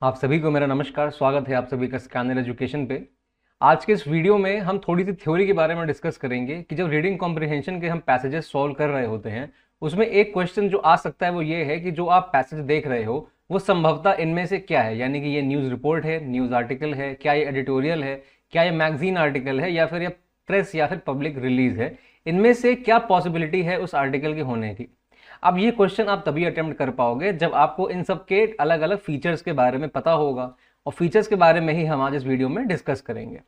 आप सभी को मेरा नमस्कार। स्वागत है आप सभी का स्कैनर एजुकेशन पे। आज के इस वीडियो में हम थोड़ी सी थ्योरी के बारे में डिस्कस करेंगे कि जब रीडिंग कॉम्प्रिहेंशन के हम पैसेजेस सॉल्व कर रहे होते हैं उसमें एक क्वेश्चन जो आ सकता है वो ये है कि जो आप पैसेज देख रहे हो वो संभवतः इनमें से क्या है, यानी कि ये न्यूज़ रिपोर्ट है, न्यूज़ आर्टिकल है, क्या ये एडिटोरियल है, क्या ये मैगजीन आर्टिकल है, या फिर ये प्रेस या फिर पब्लिक रिलीज है। इनमें से क्या पॉसिबिलिटी है उस आर्टिकल के होने की। अब ये क्वेश्चन आप तभी अटेम्प्ट कर पाओगे जब आपको इन सब के अलग अलग फीचर्स के बारे में पता होगा, और फीचर्स के बारे में ही हम आज इस वीडियो में डिस्कस करेंगे।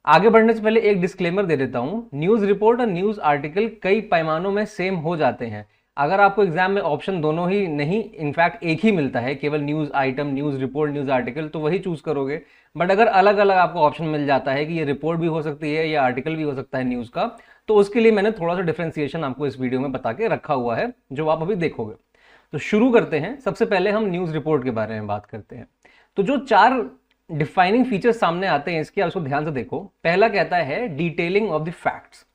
आगे बढ़ने से पहले एक डिस्क्लेमर दे देता हूं, न्यूज रिपोर्ट और न्यूज आर्टिकल कई पैमानों में सेम हो जाते हैं। अगर आपको एग्जाम में ऑप्शन दोनों ही नहीं, इनफैक्ट एक ही मिलता है, केवल news item, news report, news article, तो वही चूज करोगे। बट अगर अलग अलग आपको ऑप्शन मिल जाता है कि ये रिपोर्ट भी हो सकती है या आर्टिकल भी हो सकता है न्यूज का, तो उसके लिए मैंने थोड़ा सा डिफ्रेंसिएशन आपको इस वीडियो में बता के रखा हुआ है जो आप अभी देखोगे। तो शुरू करते हैं। सबसे पहले हम न्यूज रिपोर्ट के बारे में बात करते हैं। तो जो 4 डिफाइनिंग फीचर्स सामने आते हैं इसके, आप इसको ध्यान से देखो। पहला कहता है detailing of the facts.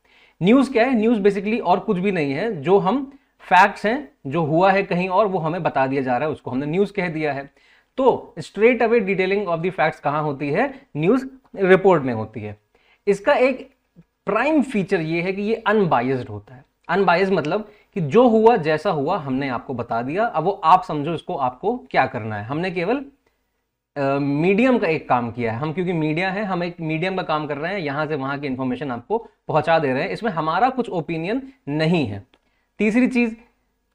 News क्या है? न्यूज बेसिकली और कुछ भी नहीं है, जो हम फैक्ट्स हैं, जो हुआ है कहीं और वो हमें बता दिया जा रहा है, उसको हमने न्यूज कह दिया है। तो straight away detailing of the facts कहां होती है? न्यूज रिपोर्ट में होती है। इसका एक प्राइम फीचर ये है कि ये अनबायस्ड होता है। अनबायस्ड मतलब कि जो हुआ जैसा हुआ हमने आपको बता दिया, अब वो आप समझो इसको आपको क्या करना है। हमने केवल मीडियम का एक काम किया है। हम क्योंकि मीडिया है, हम एक मीडियम का काम कर रहे हैं, यहां से वहां की इंफॉर्मेशन आपको पहुंचा दे रहे हैं। इसमें हमारा कुछ ओपिनियन नहीं है। तीसरी चीज,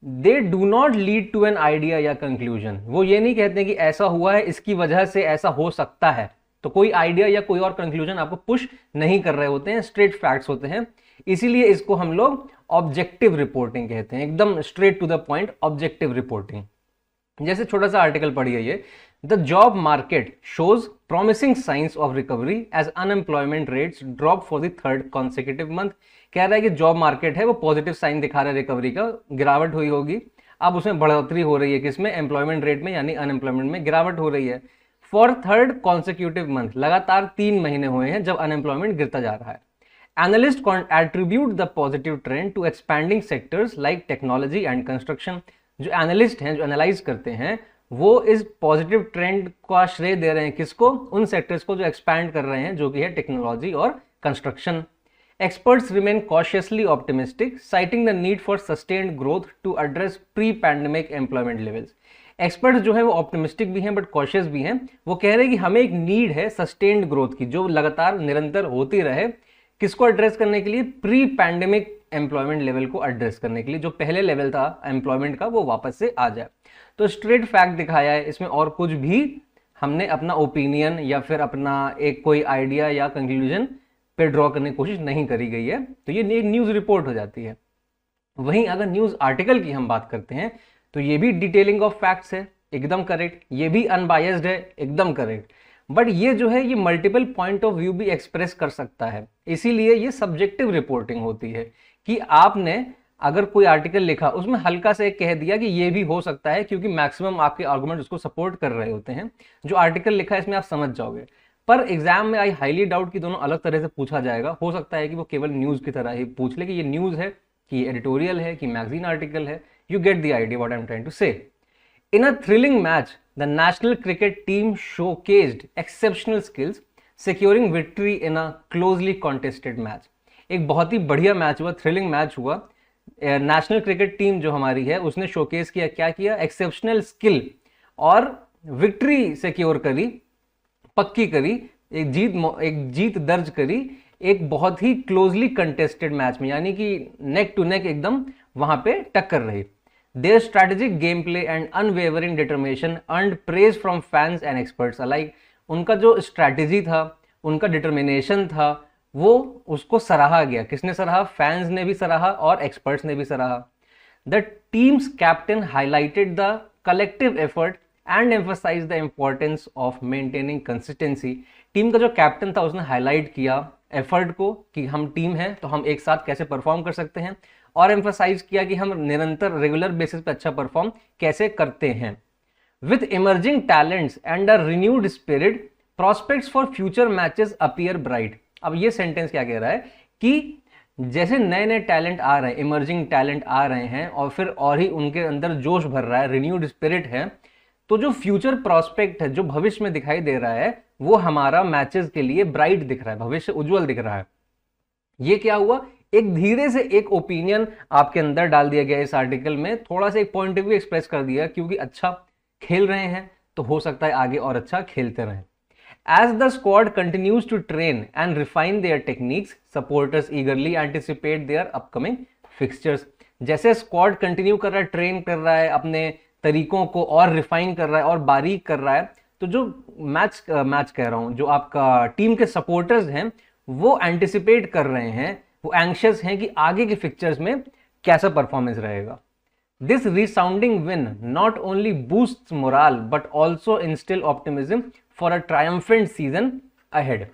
they do not lead to an idea या कंक्लूजन। वो ये नहीं कहते कि ऐसा हुआ है, इसकी वजह से ऐसा हो सकता है, तो कोई आइडिया या कोई और कंक्लूजन आपको पुश नहीं कर रहे होते हैं। स्ट्रेट फैक्ट्स होते हैं, इसीलिए इसको हम लोग ऑब्जेक्टिव रिपोर्टिंग कहते हैं। एकदम straight to the point objective reporting. जैसे छोटा सा आर्टिकल पढ़िए ये, the job market shows promising signs of recovery as unemployment rates drop for the third consecutive month. कह रहा है कि जॉब मार्केट है वो पॉजिटिव साइन दिखा रहा है रिकवरी का, गिरावट हुई होगी। अब उसमें बढ़ोतरी हो रही है किसमें? एम्प्लॉयमेंट रेट में, यानी अनएम्प्लॉयमेंट में गिरावट हो रही है। फॉर थर्ड कॉन्सेक्यूटिव मंथ, लगातार 3 महीने हुए हैं जब अनएम्प्लॉयमेंट गिरता जा रहा है। Analyst attribute the positive trend to expanding sectors like technology and construction. जो एनालिस्ट हैं, जो एनालाइज करते हैं, वो इस पॉजिटिव ट्रेंड का श्रेय दे रहे हैं किसको? उन सेक्टर्स को जो एक्सपैंड कर रहे हैं, जो कि है टेक्नोलॉजी और construction. Experts remain cautiously optimistic, citing the need for sustained growth to address pre-pandemic employment levels. Experts जो है वो ऑप्टिमिस्टिक भी हैं बट कॉशियस भी हैं। वो कह रहे हैं कि हमें एक नीड है सस्टेन्ड ग्रोथ की, जो लगातार निरंतर होती रहे। किसको एड्रेस करने के लिए? प्री पैंडेमिक एम्प्लॉयमेंट लेवल को एड्रेस करने के लिए। जो पहले लेवल था एम्प्लॉयमेंट का वो वापस से आ जाए। तो स्ट्रेट फैक्ट दिखाया है, इसमें और कुछ भी हमने अपना ओपिनियन या फिर अपना एक कोई आइडिया या कंक्लूजन पे ड्रॉ करने की कोशिश नहीं करी गई है। तो ये एक न्यूज रिपोर्ट हो जाती है। वहीं अगर न्यूज आर्टिकल की हम बात करते हैं तो ये भी डिटेलिंग ऑफ फैक्ट्स है, एकदम करेक्ट। ये भी अनबायस्ड है, एकदम करेक्ट। बट ये जो है ये मल्टीपल पॉइंट ऑफ व्यू भी एक्सप्रेस कर सकता है, इसीलिए ये सब्जेक्टिव रिपोर्टिंग होती है कि आपने अगर कोई आर्टिकल लिखा, उसमें हल्का से कह दिया कि ये भी हो सकता है, क्योंकि मैक्सिमम आपके आर्गुमेंट उसको सपोर्ट कर रहे होते हैं। जो आर्टिकल लिखा है इसमें आप समझ जाओगे। पर एग्जाम में आई हाईली डाउट कि दोनों अलग तरह से पूछा जाएगा। हो सकता है कि वो केवल न्यूज की तरह ही पूछ ले कि ये न्यूज है कि एडिटोरियल है कि मैगजीन आर्टिकल है। You get the idea what I am trying to say. In a thrilling match the national cricket team showcased exceptional skills securing victory in a closely contested match. एक बहुत ही बढ़िया match हुआ, thrilling match हुआ। National cricket team जो हमारी है उसने शोकेस किया, क्या किया? एक्सेप्शनल स्किल, और विक्ट्री सिक्योर करी, पक्की करी, एक जीत दर्ज करी एक बहुत ही क्लोजली कंटेस्टेड मैच में, यानी कि नेक टू नेक एकदम वहां पे टक्कर रही। Their strategic game play and unwavering determination earned praise from fans and experts alike. उनका जो स्ट्रैटेजी था, उनका डिटर्मिनेशन था, वो उसको सराहा गया। किसने सराहा? फैंस ने भी सराहा और एक्सपर्ट्स ने भी सराहा। The team's captain highlighted the collective effort and emphasise the importance of maintaining consistency. Team का जो कैप्टन था उसने हाईलाइट किया एफर्ट को कि हम टीम है तो हम एक साथ कैसे परफॉर्म कर सकते हैं, और एम्फसाइज किया कि हम निरंतर रेगुलर बेसिस पे अच्छा परफॉर्म कैसे करते हैं। With emerging talents and a renewed spirit prospects for future matches appear bright. अब ये सेंटेंस क्या कह रहा है कि जैसे नए नए टैलेंट आ रहे हैं, इमर्जिंग टैलेंट आ रहे हैं, और फिर और ही उनके अंदर जोश भर रहा है, रिन्यूड स्पिरिट है, तो जो फ्यूचर प्रोस्पेक्ट है, जो भविष्य में दिखाई दे रहा है, वो हमारा मैचेस के लिए ब्राइट दिख रहा है, भविष्य उज्जवल दिख रहा है। ये क्या हुआ, एक धीरे से एक ओपिनियन आपके अंदर डाल दिया गया इस आर्टिकल में, थोड़ा सा एक पॉइंट ऑफ व्यू एक्सप्रेस कर दिया, क्योंकि अच्छा खेल रहे हैं तो हो सकता है आगे और अच्छा खेलते रहें। As the squad continues to train and refine their techniques, supporters eagerly anticipate their upcoming fixtures. जैसे स्क्वाड कंटिन्यू कर रहा है, ट्रेन कर रहा है, अपने तरीकों को और रिफाइन कर रहा है और बारीक कर रहा है, तो जो मैच कह रहा हूं, जो आपका टीम के सपोर्टर्स हैं वो एंटिसिपेट कर रहे हैं, वो एंक्शियस हैं कि आगे के फिक्चर्स में कैसा परफॉर्मेंस रहेगा। This resounding win not only boosts morale but also instill optimism for a triumphant season ahead.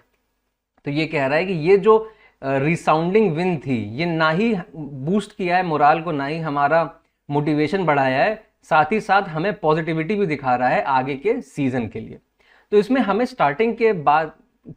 तो ये कह रहा है कि ये जो रिसाउंडिंग विन थी, ये ना ही बूस्ट किया है मोराल को, ना ही हमारा मोटिवेशन बढ़ाया है, साथ ही साथ हमें पॉजिटिविटी भी दिखा रहा है आगे के सीजन के लिए। तो इसमें हमें स्टार्टिंग के बाद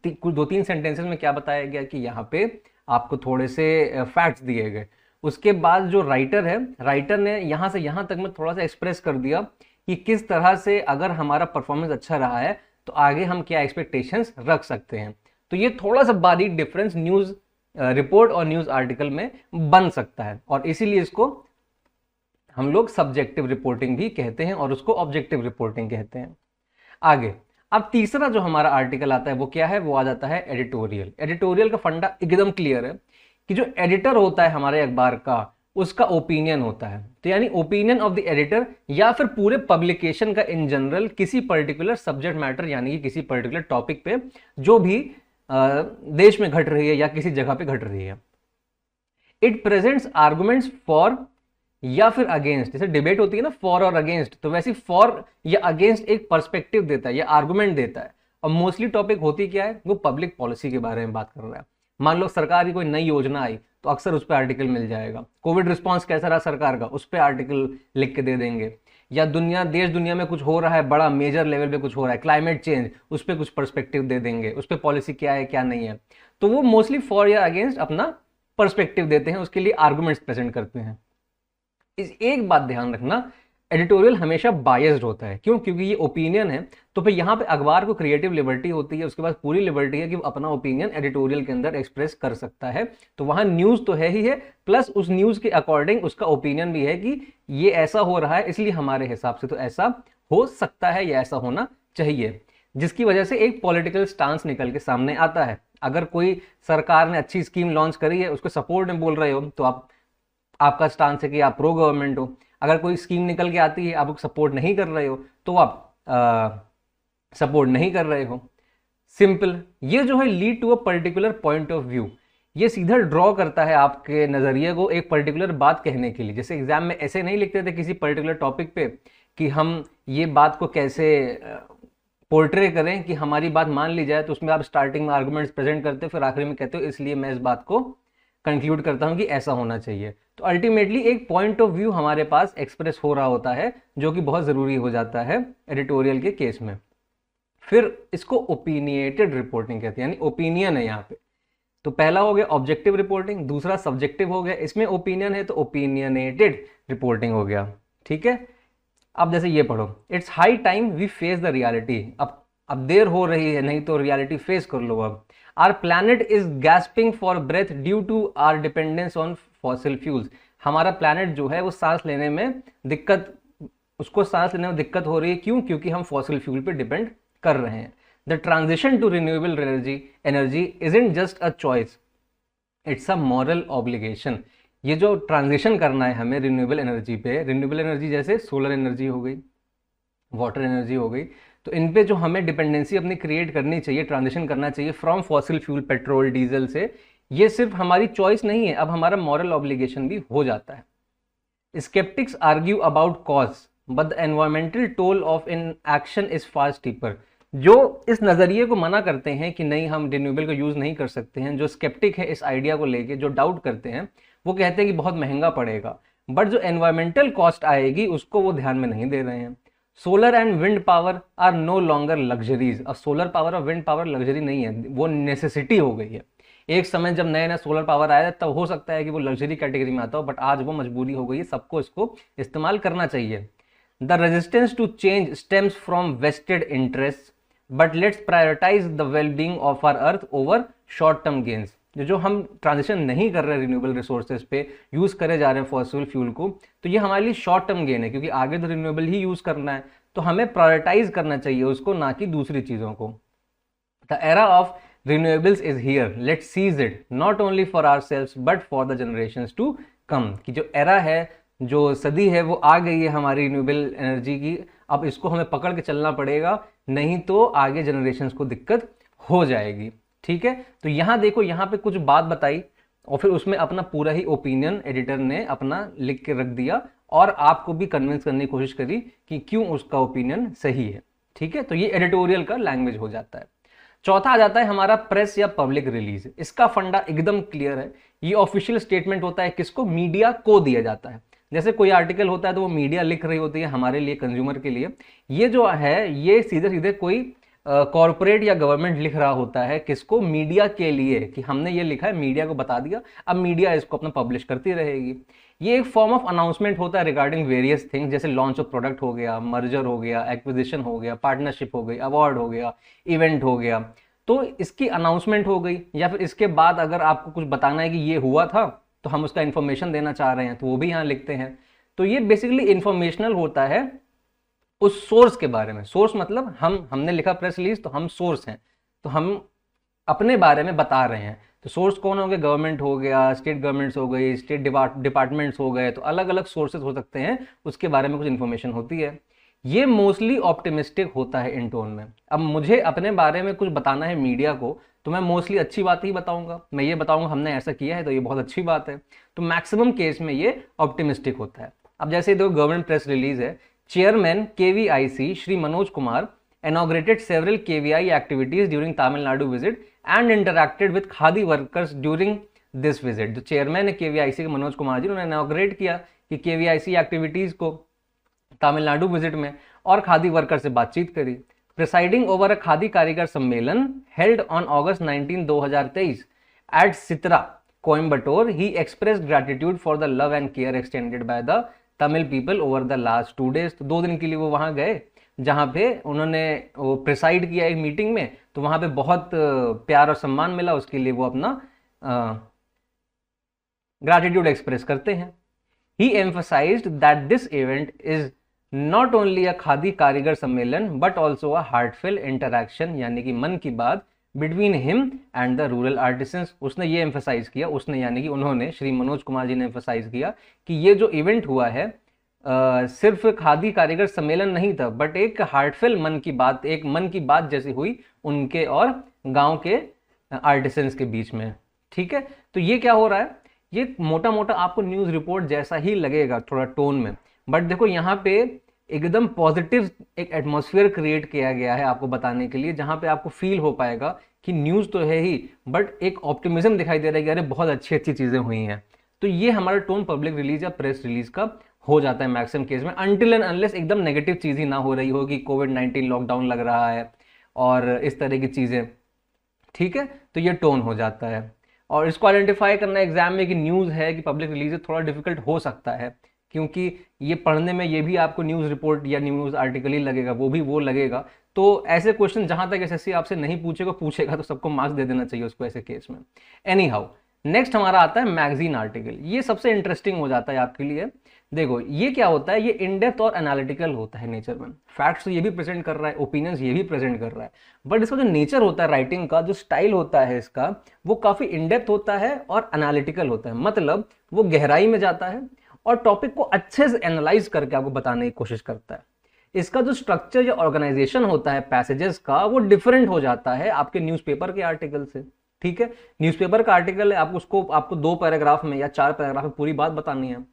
कुछ 2-3 सेंटेंसेस में क्या बताया गया कि यहाँ पे आपको थोड़े से फैक्ट्स दिए गए। उसके बाद जो राइटर ने यहाँ से यहाँ तक में थोड़ा सा एक्सप्रेस कर दिया कि किस तरह से अगर हमारा परफॉर्मेंस अच्छा रहा है तो आगे हम क्या एक्सपेक्टेशंस रख सकते हैं। तो ये थोड़ा सा बारीक डिफरेंस न्यूज़ रिपोर्ट और न्यूज़ आर्टिकल में बन सकता है, और इसीलिए इसको हम लोग सब्जेक्टिव रिपोर्टिंग भी कहते हैं और उसको ऑब्जेक्टिव रिपोर्टिंग कहते हैं। आगे अब तीसरा जो हमारा आर्टिकल आता है वो क्या है, वो आ जाता है एडिटोरियल। एडिटोरियल का फंडा एकदम क्लियर है कि जो एडिटर होता है हमारे अखबार का, उसका ओपिनियन होता है। तो यानी ओपिनियन ऑफ द एडिटर या फिर पूरे पब्लिकेशन का इन जनरल किसी पर्टिकुलर सब्जेक्ट मैटर यानी कि किसी पर्टिकुलर टॉपिक पे जो भी देश में घट रही है या किसी जगह पे घट रही है। इट प्रेजेंट्स आर्गुमेंट्स फॉर या फिर अगेंस्ट, जैसे डिबेट होती है ना फॉर और अगेंस्ट, तो वैसे फॉर या अगेंस्ट एक पर्सपेक्टिव देता है या आर्गुमेंट देता है। और मोस्टली टॉपिक होती क्या है, वो पब्लिक पॉलिसी के बारे में बात कर रहा है। मान लो सरकार की कोई नई योजना आई तो अक्सर उस पर आर्टिकल मिल जाएगा। कोविड रिस्पांस कैसा रहा सरकार का, उस पर आर्टिकल लिख के दे देंगे। या देश दुनिया में कुछ हो रहा है, बड़ा मेजर लेवल पे कुछ हो रहा है, क्लाइमेट चेंज, उस पर कुछ पर्सपेक्टिव दे देंगे, उस पर पॉलिसी क्या है क्या नहीं है। तो वो मोस्टली फॉर या अगेंस्ट अपना पर्सपेक्टिव देते हैं, उसके लिए आर्गुमेंट्स प्रेजेंट करते हैं। इस एक बात ध्यान रखना, एडिटोरियल हमेशा बायस्ड होता है। क्यों? क्योंकि ये ओपिनियन है, तो फिर यहाँ पे अखबार को क्रिएटिव लिबर्टी होती है, उसके बाद पूरी लिबर्टी है कि वो अपना ओपिनियन एडिटोरियल के अंदर एक्सप्रेस कर सकता है। तो वहाँ न्यूज़ तो है ही है, प्लस उस न्यूज़ के अकॉर्डिंग उसका ओपिनियन भी है कि ये ऐसा हो रहा है, इसलिए हमारे हिसाब से तो ऐसा हो सकता है या ऐसा होना चाहिए, जिसकी वजह से एक पॉलिटिकल स्टांस निकल के सामने आता है। अगर कोई सरकार ने अच्छी स्कीम लॉन्च करी है, उसके सपोर्ट में बोल रहे हो, तो आपका स्टांस है कि आप प्रो गवर्नमेंट हो। अगर कोई स्कीम निकल के आती है, आप सपोर्ट नहीं कर रहे हो, तो आप सपोर्ट नहीं कर रहे हो। सिंपल। ये जो है lead to a particular point of view, ये सीधा ड्रॉ करता है आपके नज़रिए को एक पर्टिकुलर बात कहने के लिए। जैसे एग्जाम में ऐसे नहीं लिखते थे किसी पर्टिकुलर टॉपिक पे कि हम ये बात को कैसे पोर्ट्रे करें कि हमारी बात मान ली जाए, तो उसमें आप स्टार्टिंग में आर्गुमेंट्स प्रेजेंट करते हो, फिर आखिरी में कहते हो इसलिए मैं इस बात को कंक्लूड करता हूं कि ऐसा होना चाहिए। तो अल्टीमेटली एक पॉइंट ऑफ व्यू हमारे पास एक्सप्रेस हो रहा होता है, जो कि बहुत ज़रूरी हो जाता है एडिटोरियल के केस में। फिर इसको ओपिनिएटेड रिपोर्टिंग कहते हैं, यानी ओपिनियन है यहाँ पे। तो पहला हो गया ऑब्जेक्टिव रिपोर्टिंग, दूसरा सब्जेक्टिव हो गया, इसमें ओपिनियन है तो ओपिनियनेटेड रिपोर्टिंग हो गया। ठीक है, अब जैसे ये पढ़ो, it's high time we face the reality. अब देर हो रही है, नहीं तो रियलिटी फेस कर लो। अब our planet is gasping for breath due to our dependence on fossil fuels. हमारा प्लैनेट जो है वो सांस लेने में दिक्कत हो रही है। क्यों? क्योंकि हम फॉसिल फ्यूल पे डिपेंड कर रहे हैं। The transition to renewable energy isn't just a choice, it's a moral obligation. ये जो ट्रांजिशन करना है हमें रिन्यूएबल एनर्जी पे, रिन्यूएबल एनर्जी जैसे सोलर एनर्जी हो गई, वाटर एनर्जी हो गई, तो इन पे जो हमें डिपेंडेंसी अपनी क्रिएट करनी चाहिए, ट्रांजिशन करना चाहिए from fossil fuel, petrol, diesel से, ये सिर्फ हमारी चॉइस नहीं है, अब हमारा मॉरल ऑब्लिगेशन भी हो जाता है। Sceptics argue about cause but the environmental toll of inaction is far steeper. जो इस नज़रिए को मना करते हैं कि नहीं हम रिन्यूएबल को यूज़ नहीं कर सकते हैं, जो स्केप्टिक है इस आइडिया को लेके, जो डाउट करते हैं, वो कहते हैं कि बहुत महंगा पड़ेगा, बट जो एनवायरमेंटल कॉस्ट आएगी उसको वो ध्यान में नहीं दे रहे हैं। Solar and wind power are no longer luxuries. अब सोलर पावर और विंड पावर लग्जरी नहीं है, वो नेसेसिटी हो गई है। एक समय जब नया नया सोलर पावर आया तब हो सकता है कि वो लग्जरी कैटेगरी में आता हो, बट आज वो मजबूरी हो गई है, सबको इसको इस्तेमाल करना चाहिए। The resistance to change stems from vested interest, but let's prioritise the wellbeing of our earth over short term gains. जो हम ट्रांजिशन नहीं कर रहे रिन्यूएबल रिसोर्सेज पे, यूज करे जा रहे हैं फॉसिल फ्यूल को, तो ये हमारे लिए शॉर्ट टर्म गेन है, क्योंकि आगे तो रिन्यूएबल ही यूज करना है, तो हमें प्रायोरिटाइज करना चाहिए उसको, ना कि दूसरी चीजों को। The era of renewables is here, let's seize it, not only for ourselves but for the generations to come। कि जो एरा है, जो सदी है, वो आ गई है हमारी रिन्यूएबल एनर्जी की, अब इसको हमें पकड़ के चलना पड़ेगा, नहीं तो आगे जनरेशंस को दिक्कत हो जाएगी। ठीक है, तो यहाँ देखो, यहाँ पे कुछ बात बताई और फिर उसमें अपना पूरा ही ओपिनियन एडिटर ने अपना लिख के रख दिया और आपको भी कन्विंस करने की कोशिश करी कि क्यों उसका ओपिनियन सही है। ठीक है, तो ये एडिटोरियल का लैंग्वेज हो जाता है। चौथा आ जाता है हमारा प्रेस या पब्लिक रिलीज। इसका फंडा एकदम क्लियर है, ये ऑफिशियल स्टेटमेंट होता है, किसको? मीडिया को दिया जाता है। जैसे कोई आर्टिकल होता है तो वो मीडिया लिख रही होती है हमारे लिए, कंज्यूमर के लिए। ये जो है ये सीधे सीधे कोई कॉर्पोरेट या गवर्नमेंट लिख रहा होता है, किसको? मीडिया के लिए, कि हमने ये लिखा है, मीडिया को बता दिया, अब मीडिया इसको अपना पब्लिश करती रहेगी। ये एक फॉर्म ऑफ अनाउंसमेंट होता है रिगार्डिंग वेरियस थिंग्स, जैसे लॉन्च ऑफ प्रोडक्ट हो गया, मर्जर हो गया, एक्विजिशन हो गया, पार्टनरशिप हो गई, अवार्ड हो गया, इवेंट हो गया, तो इसकी अनाउंसमेंट हो गई। या फिर इसके बाद अगर आपको कुछ बताना है कि ये हुआ था तो हम उसका इन्फॉर्मेशन देना चाह रहे हैं, तो वो भी यहाँ लिखते हैं। तो ये बेसिकली इंफॉर्मेशनल होता है उस सोर्स के बारे में। सोर्स मतलब हमने लिखा प्रेस रिलीज, तो हम सोर्स हैं, तो हम अपने बारे में बता रहे हैं। तो सोर्स कौन हो गए? गवर्नमेंट हो गया, स्टेट गवर्नमेंट्स हो गई, स्टेट डिपार्टमेंट्स हो गए, तो अलग अलग सोर्सेज हो सकते हैं, उसके बारे में कुछ इन्फॉर्मेशन होती है। ये मोस्टली ऑप्टिमिस्टिक होता है इन टोन में। अब मुझे अपने बारे में कुछ बताना है मीडिया को, तो मैं मोस्टली अच्छी बात ही बताऊंगा, मैं ये बताऊंगा हमने ऐसा किया है तो ये बहुत अच्छी बात है, तो मैक्सिमम केस में ये ऑप्टिमिस्टिक होता है। अब जैसे देखो गवर्नमेंट प्रेस रिलीज है, chairman KVIC Shri Manoj Kumar inaugurated several KVI activities during Tamil Nadu visit and interacted with khadi workers during this visit। जो चेयरमैन है KVIC के मनोज कुमार जी, उन्होंने इनॉग्रेट किया कि KVIC एक्टिविटीज को तमिलनाडु विजिट में, और खादी वर्कर से बातचीत करी। Presiding over a Khadi Karigar Sammelan held on August 19, 2023 at Sitra, Coimbatore, he expressed gratitude for the love and care extended by the Tamil people over the last 2 days। तो 2 दिन के लिए वो वहां गए, जहां पे उन्होंने वो प्रिसाइड किया एक मीटिंग में, तो वहां पे बहुत प्यार और सम्मान मिला, उसके लिए वो अपना ग्रेटिट्यूड एक्सप्रेस करते हैं। He emphasized that this event is not only a khadi Karigar सम्मेलन but also a heartfelt interaction, यानी कि मन की बात between him and the rural artisans। उसने ये emphasize किया, उसने यानी कि उन्होंने, श्री मनोज कुमार जी ने emphasize किया कि ये जो इवेंट हुआ है सिर्फ खादी कारीगर सम्मेलन नहीं था, बट एक हार्टफेल मन की बात, एक मन की बात जैसी हुई उनके और गांव के आर्टिसंस के बीच में। ठीक है, तो ये क्या हो रहा है, ये मोटा मोटा आपको न्यूज रिपोर्ट जैसा ही लगेगा थोड़ा टोन में, बट देखो यहाँ पे एकदम पॉजिटिव एक एटमॉस्फेयर क्रिएट किया गया है आपको बताने के लिए, जहाँ पे आपको फील हो पाएगा कि न्यूज तो है ही, बट एक ऑप्टिमिज्म दिखाई दे रहा है कि अरे बहुत अच्छी अच्छी चीजें हुई हैं। तो ये हमारा टोन पब्लिक रिलीज या प्रेस रिलीज का हो जाता है मैक्सिमम केस में, अनटिल एंड अनलेस एकदम नेगेटिव चीज ही ना हो रही हो कि कोविड-19 लॉकडाउन लग रहा है और इस तरह की चीजें। ठीक है, तो ये टोन हो जाता है। और इसको आइडेंटिफाई करना एग्जाम में कि न्यूज़ है कि पब्लिक रिलीज है, थोड़ा डिफिकल्ट हो सकता है, क्योंकि ये पढ़ने में ये भी आपको न्यूज़ रिपोर्ट या न्यूज़ आर्टिकल ही लगेगा, वो भी वो लगेगा। तो ऐसे क्वेश्चन जहां तक एसएससी आपसे नहीं पूछेगा तो सबको मार्क्स दे देना चाहिए उसको ऐसे केस में। एनी हाउ, नेक्स्ट हमारा आता है मैगजीन आर्टिकल। ये सबसे इंटरेस्टिंग हो जाता है आपके लिए। देखो ये क्या होता है, ये इन डेप्थ और एनालिटिकल होता है नेचर में। फैक्ट्स तो ये भी प्रेजेंट कर रहा है, ओपिनियंस ये भी प्रेजेंट कर रहा है, बट इसका जो नेचर होता है राइटिंग का, जो स्टाइल होता है इसका, वो काफी इन डेप्थ होता है और एनालिटिकल होता है। मतलब वो गहराई में जाता है और टॉपिक को अच्छे से एनालाइज करके आपको बताने की कोशिश करता है। इसका जो स्ट्रक्चर या ऑर्गेनाइजेशन होता है पैसेजेस का, वो डिफरेंट हो जाता है आपके न्यूज़पेपर के आर्टिकल से। ठीक है, न्यूज़पेपर का आर्टिकल है, आपको 2 पैराग्राफ में या 4 पैराग्राफ में पूरी बात बतानी है,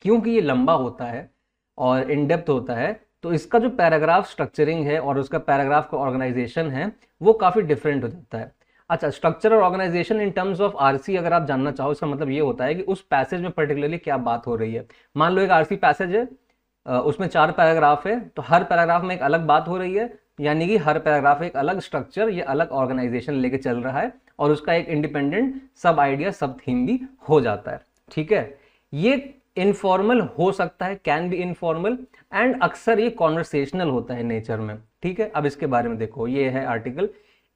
क्योंकि ये लंबा होता है और इन डेप्थ होता है, तो इसका जो पैराग्राफ स्ट्रक्चरिंग है और उसका पैराग्राफ का ऑर्गेनाइजेशन है वो काफ़ी डिफरेंट हो जाता है। अच्छा, स्ट्रक्चर और organisation in terms of RC अगर आप जानना चाहो, इसका मतलब ये होता है कि उस पैसेज में पर्टिकुलरली क्या बात हो रही है। मान लो एक आरसी पैसेज है, उसमें 4 पैराग्राफ है, तो हर पैराग्राफ में एक अलग बात हो रही है, यानी कि हर पैराग्राफ एक अलग स्ट्रक्चर या अलग ऑर्गेनाइजेशन लेके चल रहा है और उसका एक इंडिपेंडेंट सब आइडिया, सब थीम भी हो जाता है। ठीक है, ये इनफॉर्मल हो सकता है, कैन बी इनफॉर्मल, एंड अक्सर ये कॉन्वर्सेशनल होता है नेचर में। ठीक है, अब इसके बारे में देखो, ये है article.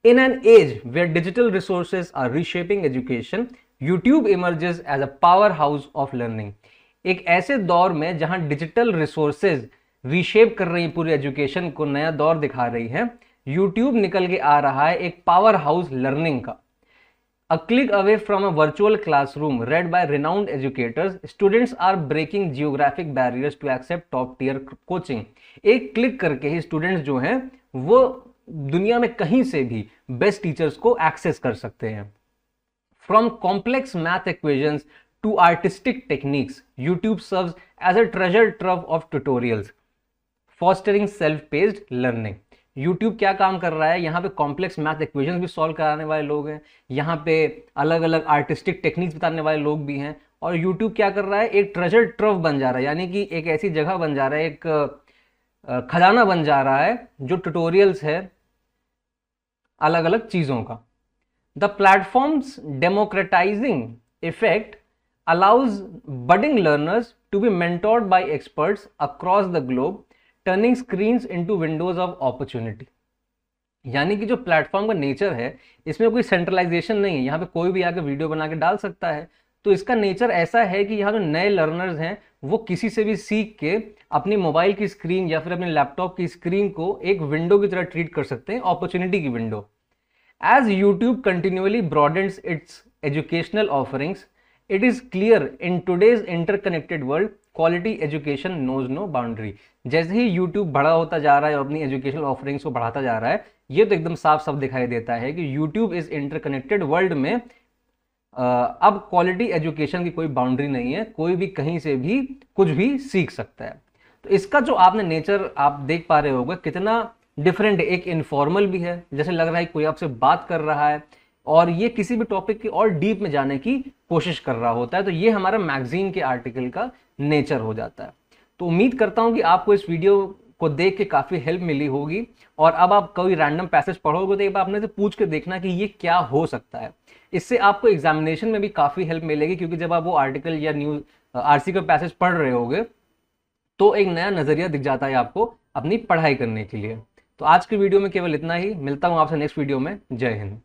In an age where digital resources are reshaping education, YouTube emerges as a powerhouse of learning. एक ऐसे दौर में जहां डिजिटल रिसोर्सेज रीशेप कर रही हैं पूरी एजुकेशन को, नया दौर दिखा रही है, यूट्यूब निकल के आ रहा है एक पावर हाउस लर्निंग का। A click away from a virtual classroom read by renowned educators, students are breaking geographic barriers to accept top tier coaching। एक क्लिक करके ही स्टूडेंट्स जो हैं वो दुनिया में कहीं से भी बेस्ट टीचर्स को एक्सेस कर सकते हैं। From complex math equations to artistic techniques, YouTube serves as a treasure trove of tutorials, fostering self-paced learning। YouTube क्या काम कर रहा है, यहाँ पे कॉम्प्लेक्स मैथ इक्वेशंस भी सॉल्व कराने वाले लोग हैं, यहाँ पे अलग अलग आर्टिस्टिक टेक्निक्स बताने वाले लोग भी हैं, और YouTube क्या कर रहा है, एक ट्रेजर ट्रव बन जा रहा है, यानी कि एक ऐसी जगह बन जा रहा है, एक खजाना बन जा रहा है जो ट्यूटोरियल्स है अलग अलग चीज़ों का। The platforms democratising effect allows budding learners to be mentored by experts across the globe, turning screens into Windows of opportunity. यानी कि जो प्लेटफॉर्म का नेचर है, इसमें कोई सेंट्रलाइजेशन नहीं है, यहाँ पे कोई भी आके वीडियो बना के डाल सकता है। तो इसका नेचर ऐसा है कि यहाँ जो नए लर्नर्स हैं वो किसी से भी सीख के अपनी मोबाइल की स्क्रीन या फिर अपने लैपटॉप की स्क्रीन को एक विंडो की तरह ट्रीट कर सकते हैं, अपॉर्चुनिटी की window. As YouTube continuously broadens its educational offerings, it is clear in today's interconnected world quality education knows no boundary. जैसे ही यूट्यूब बड़ा होता जा रहा है और अपनी एजुकेशनल ऑफरिंग्स को बढ़ाता जा रहा है, ये तो एकदम साफ साफ दिखाई देता है कि यूट्यूब इस इंटरकनेक्टेड वर्ल्ड में अब क्वालिटी एजुकेशन की कोई बाउंड्री नहीं है, कोई भी कहीं से भी कुछ भी सीख सकता है। तो इसका जो आपने नेचर आप देख पा रहे होगे कितना डिफरेंट है। एक इनफॉर्मल भी है, जैसे लग रहा है कोई आपसे बात कर रहा है, और ये किसी भी टॉपिक की और डीप में जाने की कोशिश कर रहा होता है। तो ये हमारा मैगजीन के आर्टिकल का नेचर हो जाता है। तो उम्मीद करता हूं कि आपको इस वीडियो को देख के काफ़ी हेल्प मिली होगी, और अब आप कोई रैंडम पैसेज पढ़ोगे तो एक बार अपने से पूछ के देखना कि ये क्या हो सकता है। इससे आपको एग्जामिनेशन में भी काफ़ी हेल्प मिलेगी, क्योंकि जब आप वो आर्टिकल या न्यूज आरसी का पैसेज पढ़ रहे होगे तो एक नया नज़रिया दिख जाता है आपको अपनी पढ़ाई करने के लिए। तो आज की वीडियो में केवल इतना ही, मिलता हूँ आपसे नेक्स्ट वीडियो में। जय हिंद।